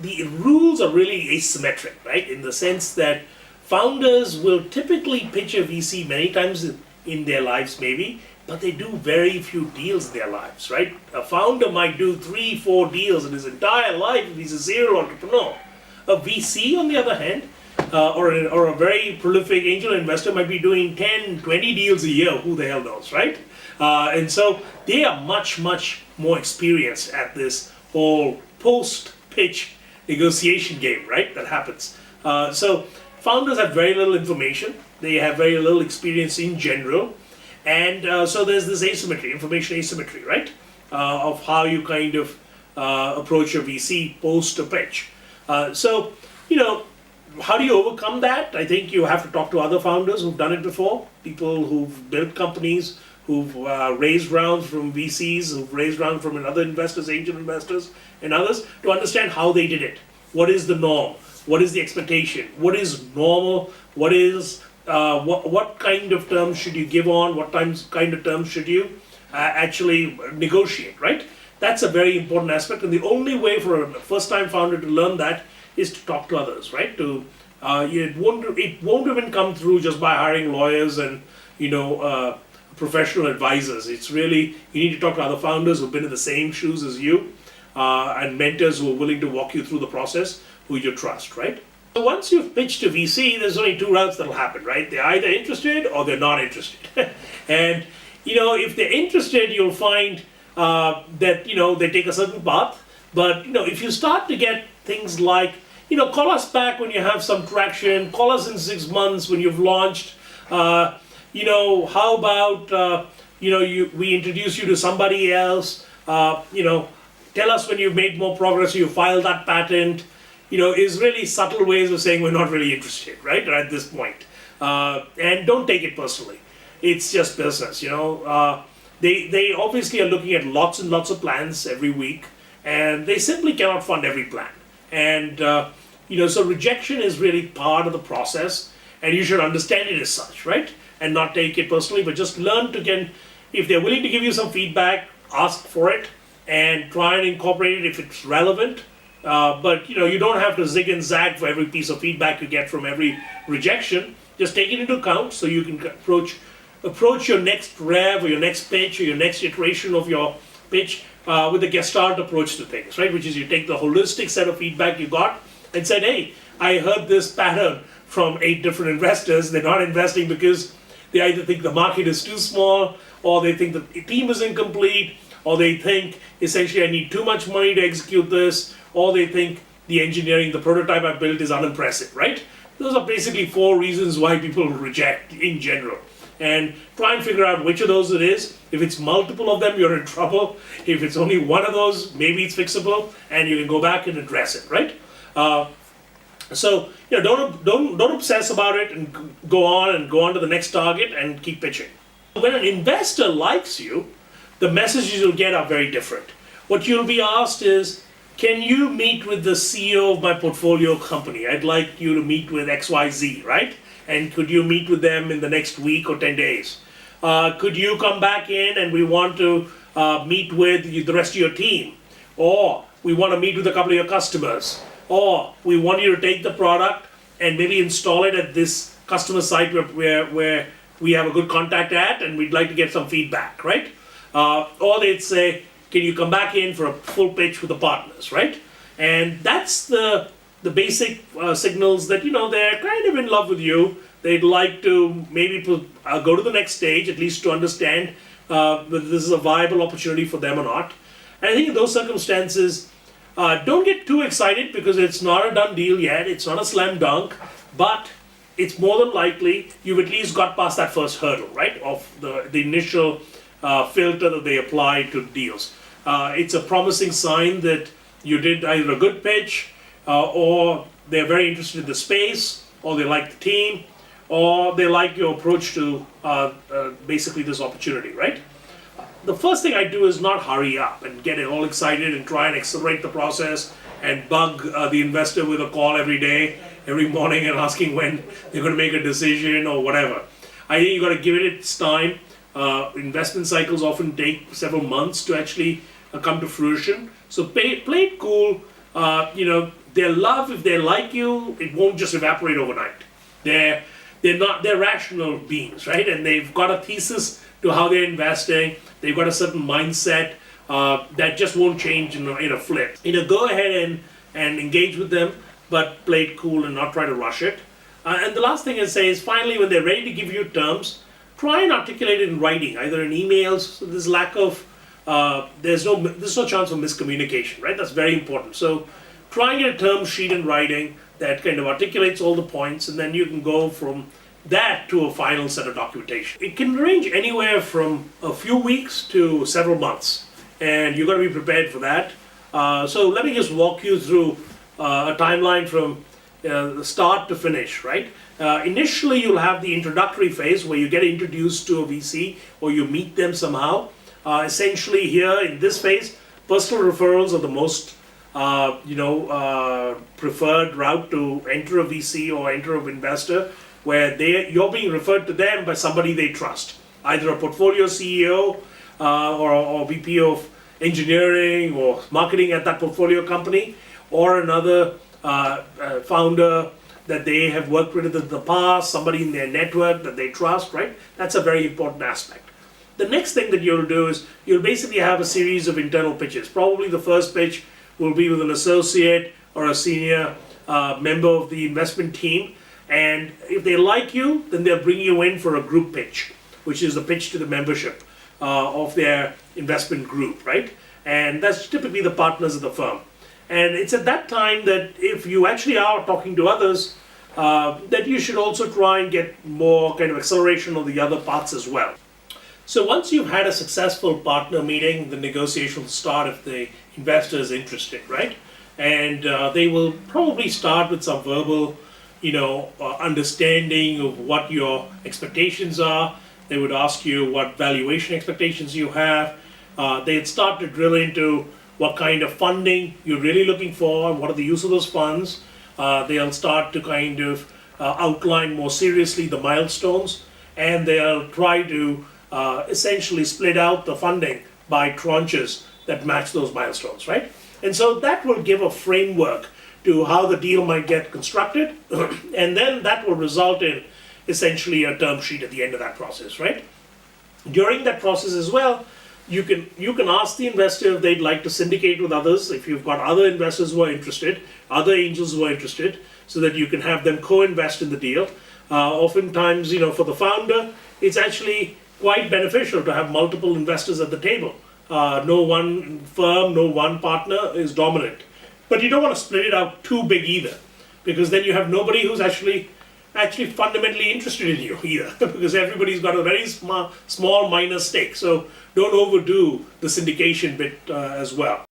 the rules are really asymmetric, right? In the sense that founders will typically pitch a VC many times in their lives, maybe, but they do very few deals in their lives, right? A founder might do 3-4 deals in his entire life if he's a serial entrepreneur. A VC, on the other hand, or a very prolific angel investor might be doing 10-20 deals a year. Who the hell knows, right? And so they are much more experienced at this whole post-pitch negotiation game, right? That happens. So founders have very little information. They have very little experience in general. And so there's this asymmetry, information asymmetry, right? Of how you kind of approach your VC post a pitch. So, how do you overcome that? I think you have to talk to other founders who've done it before, people who've built companies, who've raised rounds from VCs, who've raised rounds from other investors, angel investors, and others, to understand how they did it. What is the norm? What is the expectation? What is normal? What is what kind of terms should you give on? What kind of terms should you actually negotiate, right? That's a very important aspect, and the only way for a first-time founder to learn that is to talk to others, right? It won't even come through just by hiring lawyers and professional advisors. It's really, you need to talk to other founders who've been in the same shoes as you, and mentors who are willing to walk you through the process, who you trust, right? So once you've pitched to VC, there's only two routes that'll happen, right? They're either interested or they're not interested. And if they're interested, you'll find that they take a certain path. But if you start to get things like, call us back when you have some traction, call us in 6 months when you've launched, how about we introduce you to somebody else, tell us when you've made more progress, you filed that patent, is really subtle ways of saying we're not really interested, right, at this point. And don't take it personally. It's just business, They obviously are looking at lots and lots of plans every week, and they simply cannot fund every plan. And, so rejection is really part of the process, and you should understand it as such, right? And not take it personally, but just learn to if they're willing to give you some feedback, ask for it, and try and incorporate it if it's relevant. But you don't have to zig and zag for every piece of feedback you get from every rejection. Just take it into account so you can approach your next rev or your next pitch or your next iteration of your pitch with a Gestalt approach to things, right? Which is you take the holistic set of feedback you got and said, hey, I heard this pattern from 8 different investors. They're not investing because they either think the market is too small, or they think the team is incomplete, or they think essentially I need too much money to execute this, or they think the engineering, the prototype I built is unimpressive, right? Those are basically 4 reasons why people reject in general. And try and figure out which of those it is. If it's multiple of them, you're in trouble. If it's only one of those, maybe it's fixable, and you can go back and address it, right? So don't obsess about it and go on to the next target and keep pitching. When an investor likes you, the messages you'll get are very different. What you'll be asked is, can you meet with the CEO of my portfolio company? I'd like you to meet with XYZ, right? And could you meet with them in the next week or 10 days? Could you come back in and we want to meet with the rest of your team? Or we want to meet with a couple of your customers. Or we want you to take the product and maybe install it at this customer site where we have a good contact at and we'd like to get some feedback, right? Or they'd say, can you come back in for a full pitch with the partners, right? And that's the basic signals that, they're kind of in love with you. They'd like to maybe go to the next stage, at least to understand whether this is a viable opportunity for them or not. And I think in those circumstances, don't get too excited because it's not a done deal yet. It's not a slam dunk, but it's more than likely you've at least got past that first hurdle, right? Of the initial filter that they apply to deals. It's a promising sign that you did either a good pitch, or they're very interested in the space, or they like the team, or they like your approach to basically this opportunity, right? The first thing I do is not hurry up and get it all excited and try and accelerate the process and bug the investor with a call every morning and asking when they're going to make a decision or whatever. I think you've got to give it its time. Investment cycles often take several months to actually come to fruition. So play it cool, their love, if they like you, it won't just evaporate overnight. They're rational beings, right? And they've got a thesis to how they're investing. They've got a certain mindset that just won't change in a flip. Go ahead and engage with them, but play it cool and not try to rush it. And the last thing I say is, finally, when they're ready to give you terms, try and articulate it in writing, either in emails. So there's no chance of miscommunication, right? That's very important. So try and get a term sheet in writing that kind of articulates all the points, and then you can go from that to a final set of documentation. It can range anywhere from a few weeks to several months, and you've got to be prepared for that. So let me just walk you through a timeline from the start to finish, right? Initially, you'll have the introductory phase where you get introduced to a VC or you meet them somehow. Essentially here in this phase, personal referrals are the most preferred route to enter a VC or enter an investor, where you're being referred to them by somebody they trust, either a portfolio CEO or VP of engineering or marketing at that portfolio company, or another founder that they have worked with in the past, somebody in their network that they trust, right? That's a very important aspect. The next thing that you'll do is you'll basically have a series of internal pitches. Probably the first pitch will be with an associate or a senior member of the investment team. And if they like you, then they'll bring you in for a group pitch, which is a pitch to the membership of their investment group, right? And that's typically the partners of the firm. And it's at that time that if you actually are talking to others, that you should also try and get more kind of acceleration of the other parts as well. So once you've had a successful partner meeting, the negotiation will start if the investor is interested, right? And they will probably start with some verbal, understanding of what your expectations are. They would ask you what valuation expectations you have. They'd start to drill into what kind of funding you're really looking for, and what are the use of those funds. They'll start to kind of outline more seriously the milestones, and they'll try to essentially split out the funding by tranches that match those milestones, right? And so that will give a framework to how the deal might get constructed, and then that will result in essentially a term sheet at the end of that process, right? During that process as well, you can ask the investor if they'd like to syndicate with others, if you've got other investors who are interested, other angels who are interested, so that you can have them co-invest in the deal. Oftentimes, for the founder, it's actually quite beneficial to have multiple investors at the table. No one firm, no one partner is dominant. But you don't want to split it out too big either, because then you have nobody who's actually fundamentally interested in you either, because everybody's got a very small minor stake. So don't overdo the syndication bit as well.